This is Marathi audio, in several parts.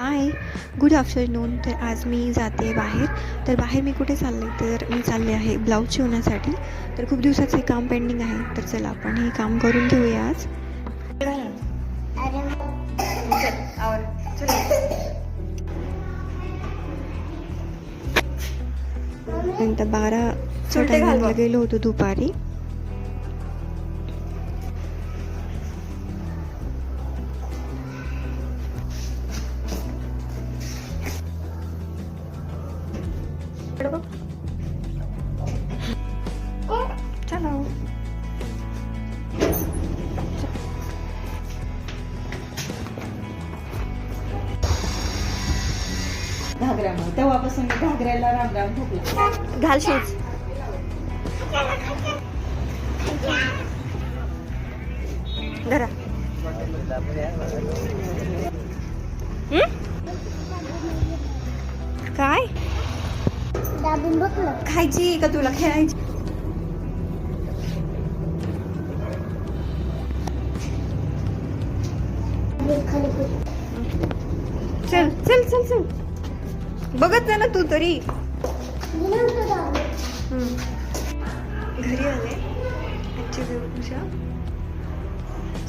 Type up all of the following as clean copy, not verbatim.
हाय, गुड आफ्टरनून. तर आज मी जाते बाहेर. तर बाहेर मी कुठे चालले, तर मी चालले आहे ब्लाऊज शिवण्यासाठी. तर खूप दिवसाचं हे काम पेंडिंग आहे. तर चला आपण हे काम करून घेऊया आज. नंतर 12च्या टायमिंगला गेलो होतो दुपारी. चलो घागरा मग तेव्हापासून मी घागऱ्याला रामराम ठोकला. घालशीच. धरा. काय खायची का तुला खेळायची? चल चल चल चल, बघत जा ना तू तरी. घरी आले. आजची देवपूजा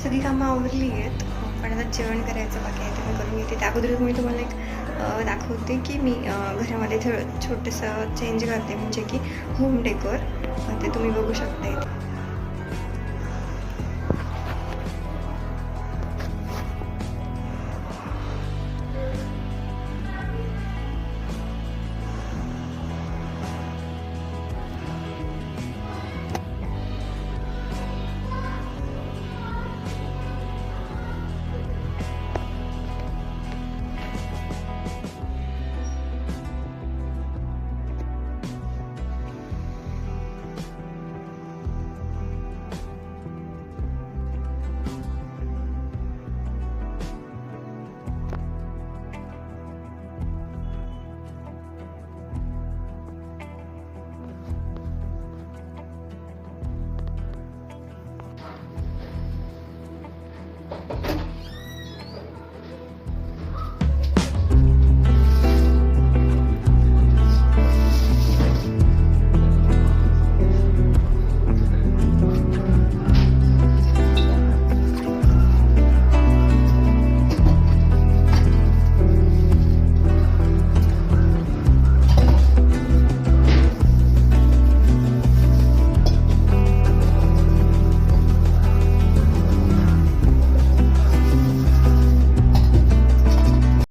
सगळी कामं आवरली आहेत, पण आता जेवण करायचं बाकी आहे. ते मी करून घेते. त्या अगोदर मी तुम्हाला एक दाखवते की मी घरामध्ये छोटंसं चेंज करते, म्हणजे की होम डेकोर. ते तुम्ही बघू शकता.